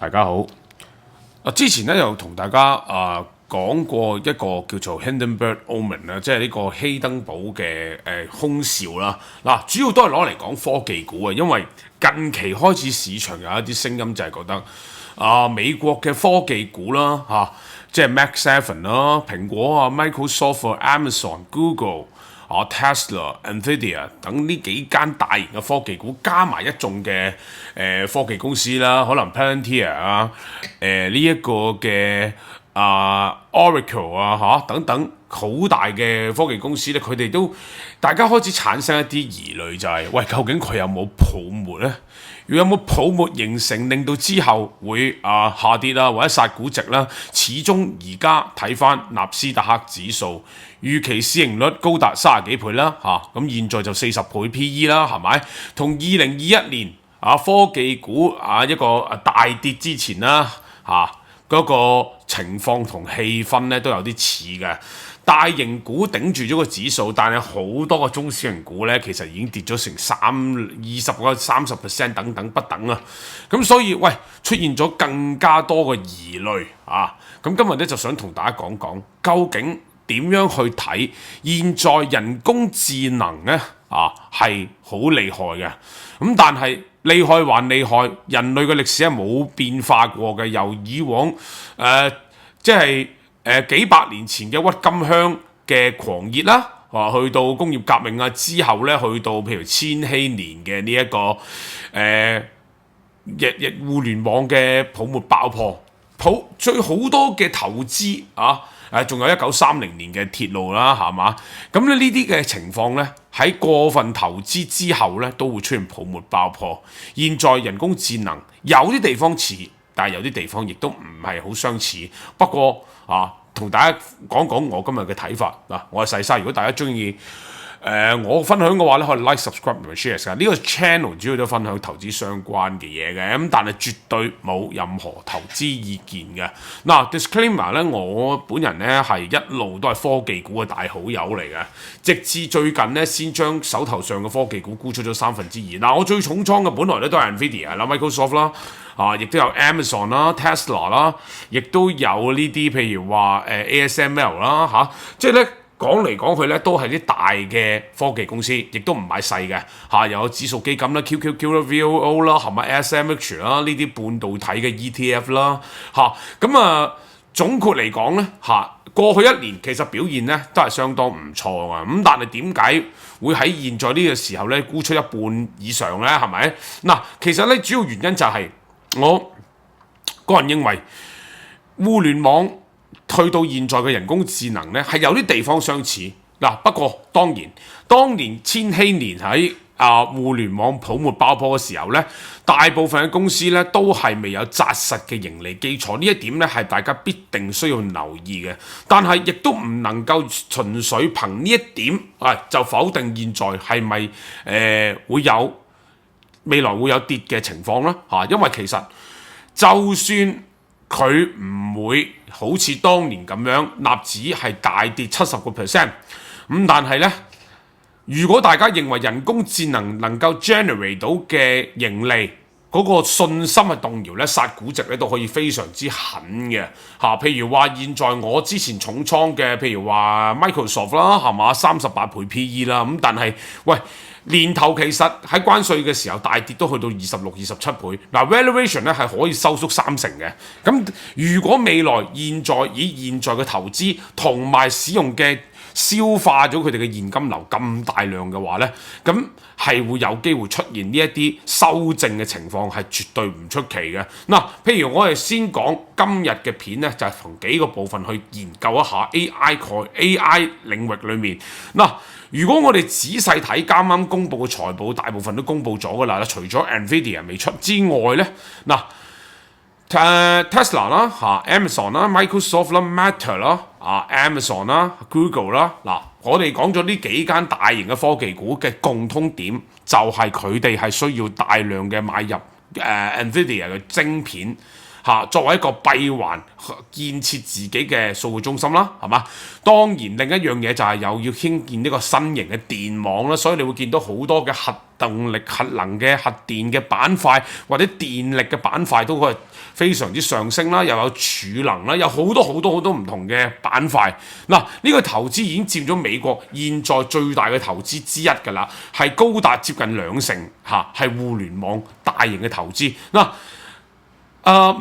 大家好。之前咧又同大家講過一個叫做 Hindenburg Omen 啦，即係呢個希登堡嘅空兆啦。嗱，主要都係攞嚟講科技股啊，因為近期開始市場有一啲聲音就係覺得美國嘅科技股啦即係 Mac 7啦、蘋果啊、Microsoft、Amazon、Google。Tesla、Nvidia 等呢幾間大型嘅科技股，加埋一眾嘅科技公司啦，可能 Palantir 呢一個嘅Oracle 等等好大嘅科技公司咧，佢哋都大家開始產生一啲疑慮，就係喂，究竟佢有冇泡沫咧？如果有冇泡沫形成，令到之後會下跌啦，或者殺估值啦？始終而家睇翻納斯達克指數，預期市盈率高達30幾倍啦，咁現在就40倍 PE 啦，係咪？同2021年科技股一個大跌之前啦嗰個情況同氣氛咧都有啲似嘅。大型股頂住咗個指數，但係好多個中小型股咧，其實已經跌咗成30% 等等不等啊！咁所以喂，出現咗更加多嘅疑慮咁今日咧就想同大家講講，究竟點樣去睇現在人工智能咧係好厲害嘅，咁但係厲害還厲害，人類嘅歷史係冇變化過嘅，由以往即係幾百年前嘅鬱金香嘅狂熱啦，去到工業革命之後咧，去到譬如千禧年嘅呢一個互聯網嘅泡沫爆破，最好多嘅投資仲有1930年嘅鐵路啦，係嘛？咁咧呢啲嘅情況咧，喺過分投資之後咧，都會出現泡沫爆破。現在人工智能有啲地方似，但係有啲地方亦都唔係好相似。不過同大家講講我今日嘅睇法嗱，我係細沙。如果大家中意我分享嘅話咧，可以 like、subscribe 同埋 share 㗎。呢個 channel 主要都分享投資相關嘅嘢嘅，咁但係絕對冇任何投資意見嘅。嗱，disclaimer 咧，我本人咧係一路都係科技股嘅大好友嚟嘅，直至最近咧先將手頭上嘅科技股沽出咗2/3。嗱，我最重倉嘅本來咧都係 Nvidia 啦、Microsoft 啦，亦都有 Amazon 啦、Tesla 啦，亦都有呢啲譬如話ASML 啦即係咧。講嚟講去咧，都係啲大嘅科技公司，亦都唔係細嘅又有指數基金啦、QQQ 啦、VOO 啦，係咪 SMH 啦？呢啲半導體嘅 ETF 啦，總括嚟講咧過去一年其實表現咧都係相當唔錯啊。咁但係點解會喺現在呢個時候咧沽出一半以上咧？係咪？嗱，其實咧主要原因就係我個人認為互聯網去到現在嘅人工智能咧，係有啲地方相似嗱。不過當年千禧年喺互聯網泡沫爆破嘅時候咧，大部分嘅公司咧都係未有紮實嘅盈利基礎，呢一點咧係大家必定需要留意嘅。但係亦都唔能夠純粹憑呢一點就否定現在係咪未來會有跌嘅情況啦因為其實就算佢唔會好似當年咁樣納指係大跌70%，咁但係呢，如果大家認為人工智能夠 generate 到嘅盈利嗰個信心嘅動搖咧，殺估值咧都可以非常之狠嘅譬如話現在我之前重倉嘅，譬如話 Microsoft 啦，係嘛38倍 PE 啦，咁但係喂。年頭其實喺關稅嘅時候大跌都去到26、27倍，valuation 咧係可以收縮30%嘅。咁如果未來現在嘅投資同埋使用嘅消化咗佢哋嘅現金流咁大量嘅話咧，咁係會有機會出現呢一啲修正嘅情況，係絕對唔出奇嘅。嗱，譬如我哋先講今日嘅片咧，就係從幾個部分去研究一下 AI 領域裏面嗱。如果我哋仔細睇啱啱公布嘅財報，大部分都公布咗㗎啦，除咗 Nvidia 未出之外咧，Tesla 啦、Amazon 啦、Microsoft 啦、Meta 啦、Amazon 啦、Google 啦，我哋講咗呢幾間大型嘅科技股嘅共通點，就係佢哋係需要大量嘅買入Nvidia 嘅晶片作為一個閉環建設自己嘅數據中心啦，係嘛？當然另一樣嘢就係又要興建呢個新型嘅電網啦，所以你會見到好多嘅核動力、核能嘅核電嘅板塊或者電力嘅板塊都係非常之上升啦，又有儲能啦，有好多唔同嘅板塊。嗱，呢個投資已經佔咗美國現在最大嘅投資之一㗎啦，係高達接近2成係互聯網大型嘅投資。嗱，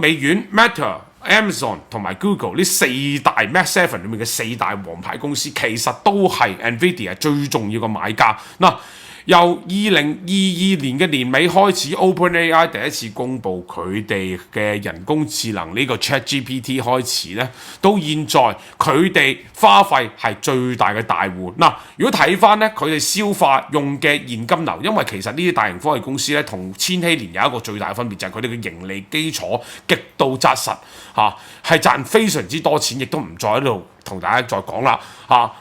微軟、Meta、Amazon 同埋 Google 呢四大 Mac 7裏面嘅四大王牌公司，其實都係 NVIDIA 最重要嘅買家。嗱，由2022年嘅年尾開始 ，OpenAI 第一次公布佢哋嘅人工智能呢個 ChatGPT 開始咧，到現在佢哋花費係最大嘅大戶。嗱，如果睇翻咧，佢哋消化用嘅現金流，因為其實呢啲大型科技公司咧，同千禧年有一個最大嘅分別，就係佢哋嘅盈利基礎極度紮實，係賺非常之多錢，亦都唔再喺度同大家再講啦。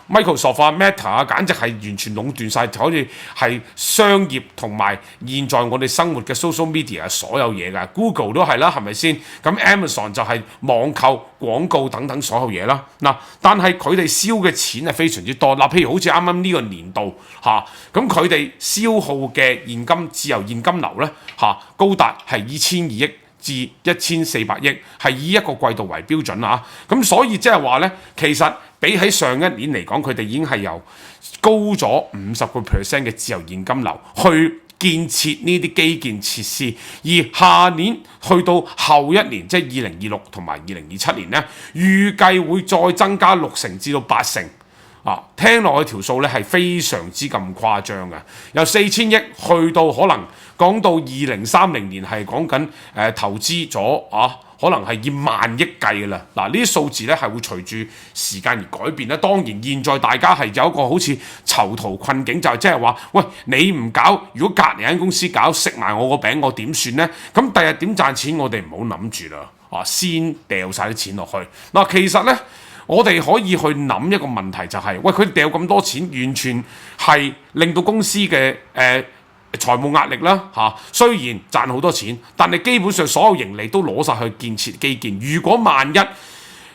Microsoft 啊、Meta 啊，簡直係完全壟斷晒，好似係商業同埋現在我哋生活嘅 social media 所有嘢㗎。Google 都係啦，係咪先？咁 Amazon 就係網購、廣告等等所有嘢啦。嗱，但係佢哋燒嘅錢係非常之多。嗱，譬如好似啱啱呢個年度咁佢哋消耗嘅自由現金流咧高達係2200億至1400億，係以一個季度為標準啦。咁所以即係話咧，其實比起上一年嚟講，佢哋已經係由高咗50% 嘅自由現金流去建設呢啲基建設施，而下年去到後一年，即係2026同埋2027年咧，預計會再增加60%至到80%。聽落去條數咧係非常之咁誇張嘅，由4000億去到可能講到2030年係講緊投資咗可能係以萬億計嘅啦。嗱，呢啲數字咧係會隨住時間而改變啦。當然現在大家係有一個好似囚徒困境，就係即係話，喂，你唔搞，如果隔離間公司搞，食埋我個餅，我點算呢？咁第日點賺錢，我哋唔好諗住啦，先掉晒啲錢落去。嗱，其實咧，我哋可以去諗一個問題，就係，喂，佢掉咁多錢，完全係令到公司嘅財務壓力啦雖然賺好多錢，但係基本上所有盈利都攞晒去建設基建。如果萬一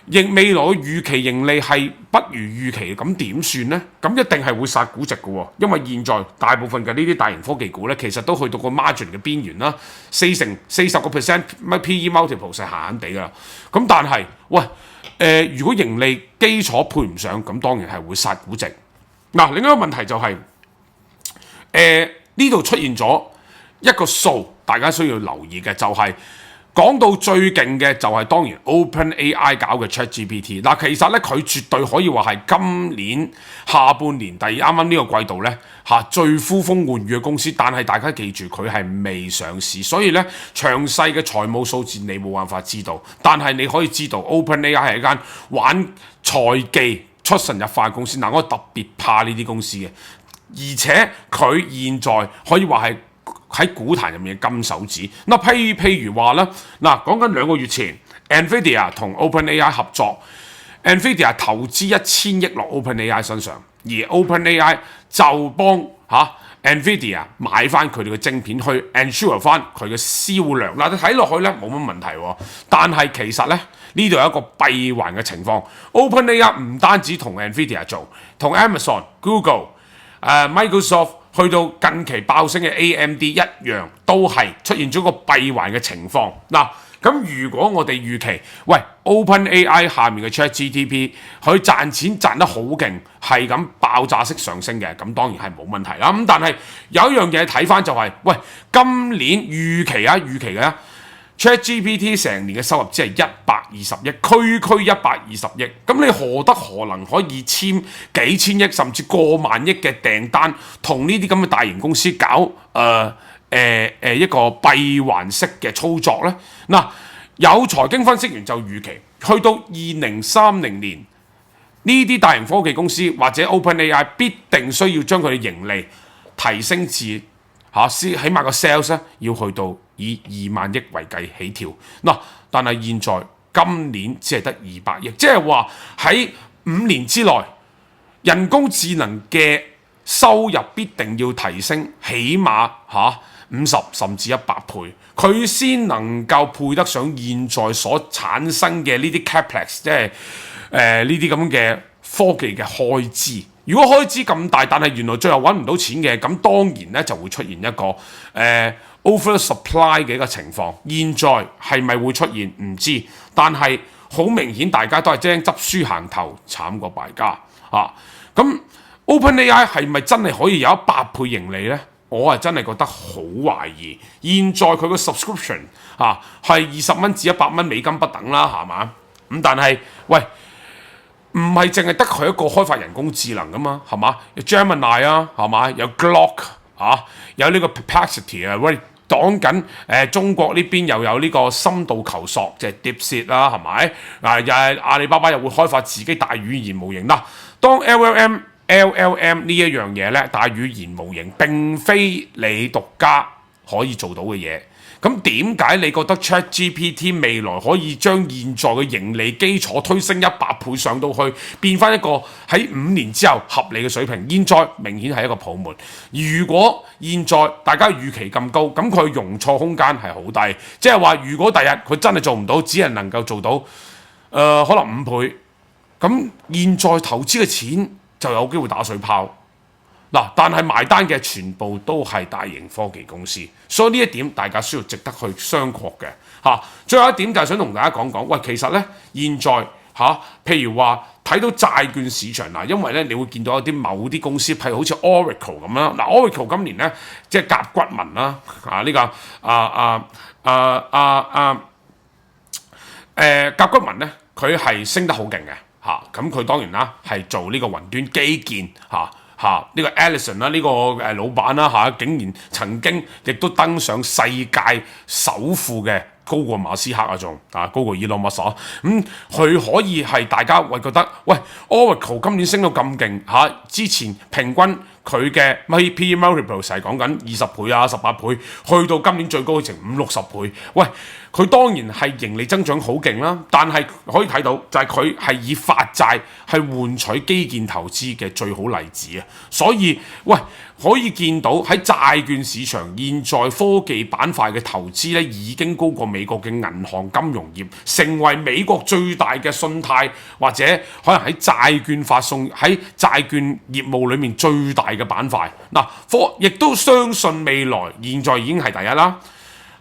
未來嘅預期盈利係不如預期，咁點算呢？咁一定係會殺估值嘅喎，因為現在大部分嘅呢啲大型科技股咧，其實都去到個 margin 嘅邊緣啦，40% PE multiple 係閒閒地㗎啦。咁但係，喂，如果盈利基礎配唔上，咁當然係會殺估值。嗱，另一個問題就係，呢度出現咗一個數，大家需要留意嘅就係講到最勁嘅就係當然 OpenAI 搞嘅 ChatGPT。嗱，其實咧佢絕對可以話係今年下半年啱啱呢個季度咧最呼風喚雨嘅公司，但係大家記住佢係未上市，所以咧詳細嘅財務數字你冇辦法知道，但係你可以知道 OpenAI 係一間玩財技出神入化嘅公司。嗱，我特別怕呢啲公司嘅。而且佢現在可以話係喺股壇入面嘅金手指。嗱，譬如話啦，講緊2個月前 NVIDIA 同 OpenAI 合作，NVIDIA 投資1000億落 OpenAI 身上，而 OpenAI 就幫NVIDIA 買翻佢哋嘅晶片去 ensure 翻佢嘅銷量。嗱，你睇落去咧冇乜問題喎，但係其實咧呢度有一個閉環嘅情況。OpenAI 唔單止同 NVIDIA 做，同 Amazon、Google、Microsoft 去到近期爆升嘅 AMD 一樣，都係出現咗個閉環嘅情況。嗱，咁如果我哋預期，喂 OpenAI 下面嘅 ChatGPT 佢賺錢賺得好勁，係咁爆炸式上升嘅，咁當然係冇問題啦。咁但係有一樣嘢睇翻就係，喂，今年預期嘅ChatGPT 成年嘅收入只係120億，區120億，咁你何能可以簽幾千億甚至過萬億嘅訂單，同呢啲咁嘅大型公司搞一個閉環式嘅操作呢？嗱，有財經分析員就預期，去到2030年，呢啲大型科技公司或者 OpenAI 必定需要將佢嘅盈利提升至起碼個 sales 咧要去到以2萬億為計起跳。嗱，但係現在今年只係得200億，即係話喺5年之內，人工智能嘅收入必定要提升，起碼50甚至100倍，佢先能夠配得上現在所產生嘅呢啲 capex， 即係呢啲咁嘅科技嘅開支。如果開支咁大，但係原來最後揾唔到錢嘅，咁當然咧就會出現一個oversupply 嘅一個情況。現在係咪會出現唔知，但係好明顯大家都係驚執輸行頭，慘過敗家啊！咁 OpenAI 係咪真係可以有100倍盈利呢？我係真係覺得好懷疑。現在佢個 subscription 係20蚊至100蚊美金不等啦，係嘛？咁但係喂，唔係淨係得佢一個開發人工智能噶嘛，係嘛？有 Gemini 啊，係嘛？有 Grok 有呢個 Perplexity 啊，喂，講緊中國呢邊又有呢個深度求索，即係 DeepSeek 啦，係咪？又係阿里巴巴又會開發自己大語言模型啦。當 LLM 呢一樣嘢咧，大語言模型並非你獨家可以做到嘅嘢。咁點解你覺得 ChatGPT 未來可以將現在嘅盈利基礎推升100倍上到去，變翻一個喺5年之後合理嘅水平？現在明顯係一個泡沫。如果現在大家預期咁高，咁佢容錯空間係好低。即係話，如果第日佢真係做唔到，只係能夠做到可能5倍，咁現在投資嘅錢就有機會打水泡。嗱，但係埋單嘅全部都係大型科技公司，所以呢一點大家需要值得去商榷嘅嚇。最後一點就係想同大家講講，喂，其實咧現在譬如話睇到債券市場嗱，因為咧你會見到有啲某啲公司，譬如好似 Oracle 咁啦，嗱 Oracle 今年咧即係甲骨文啦，呢個甲骨文咧佢係升得好勁嘅嚇，咁佢當然啦係做呢個雲端基建呢個 Ellison 啦，呢個老闆啦竟然曾經亦都登上世界首富嘅，高過馬斯克高過 Elon Musk 咁佢可以係大家會覺得，喂 Oracle 今年升到咁勁之前平均佢嘅 P/E multiple 係講緊20倍18倍，去到今年最高成50-60倍，喂，佢當然係盈利增長好勁啦，但係可以睇到就係佢係以發債係換取基建投資嘅最好例子啊！所以喂，可以見到喺債券市場現在科技板塊嘅投資咧已經高過美國嘅銀行金融業，成為美國最大嘅信貸或者可能喺債券發送喺債券業務裏面最大嘅板塊。嗱，亦都相信未來現在已經係第一啦，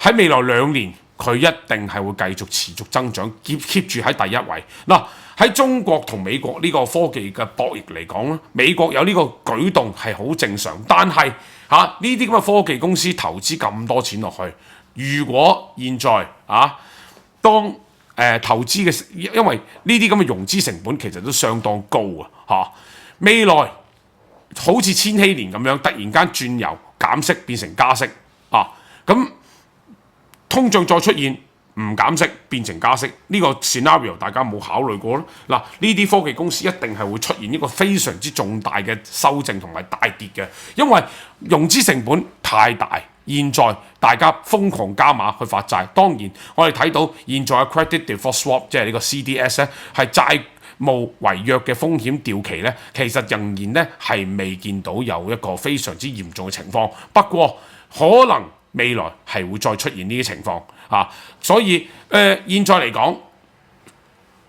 喺未來2年佢一定係會繼續持續增長 keep 住喺第一位。嗱，喺中國同美國呢個科技嘅博弈嚟講咧，美國有呢個舉動係好正常，但係呢啲咁嘅科技公司投資咁多錢落去，如果現在當投資嘅，因為呢啲咁嘅融資成本其實都相當高未來好似千禧年咁樣突然間轉由減息變成加息咁通脹再出現唔減息變成加息，呢個 scenario 大家冇考慮過咧？嗱，呢啲科技公司一定係會出現一個非常之重大嘅修正同埋大跌嘅，因為融資成本太大。現在大家瘋狂加碼去發債，當然我哋睇到現在嘅 credit default swap 即係呢個 CDS 咧，係債務違約嘅風險掉期咧，其實仍然咧係未見到有一個非常之嚴重嘅情況。不過可能未來係會再出現呢啲情況所以現在嚟講，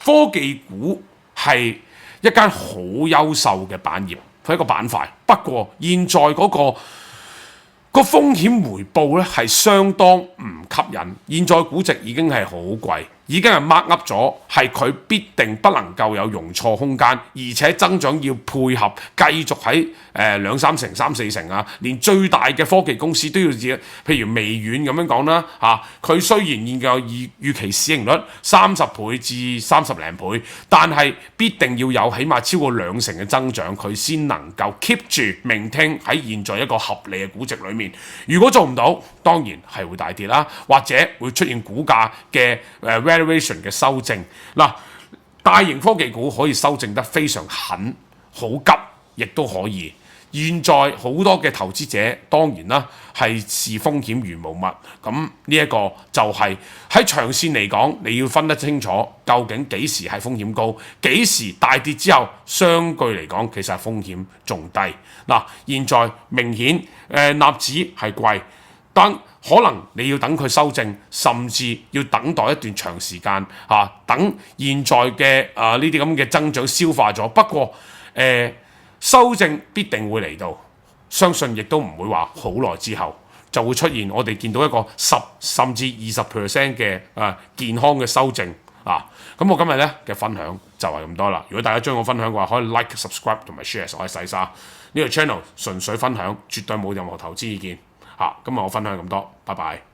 科技股係一間好優秀嘅板業，佢係一個板塊。不過現在嗰個風險回報咧係相當唔吸引，現在估值已經係好貴，已經係 mark up 咗，係佢必定不能夠有容錯空間，而且增長要配合繼續喺2-3成、3-4成連最大嘅科技公司都要譬如微軟咁樣講啦佢雖然現有預期市盈率30倍至30零倍，但係必定要有起碼超過2成嘅增長，佢先能夠 keep 住maintain喺現在一個合理嘅估值裏面。如果做唔到，當然係會大跌啦，或者會出現股價嘅valuation 嘅修正。大型科技股可以修正得非常狠，好急，亦都可以。現在好多嘅投資者當然啦係視風險如無物，咁呢一個就係喺長線嚟講，你要分得清楚究竟幾時係風險高，幾時大跌之後相對嚟講其實係風險仲低。現在明顯納指係貴，但可能你要等佢修正，甚至要等待一段長時間等現在嘅呢啲咁嘅增長消化咗。不過修正必定會嚟到，相信亦都唔會話好耐之後就會出現我哋見到一個10甚至20% 嘅健康嘅修正咁我今日咧嘅分享就係咁多啦。如果大家將我分享嘅話，可以 like、subscribe 同埋 share。我係細沙，呢個 channel 純粹分享，絕對冇任何投資意見。今日我分享咁多，拜拜。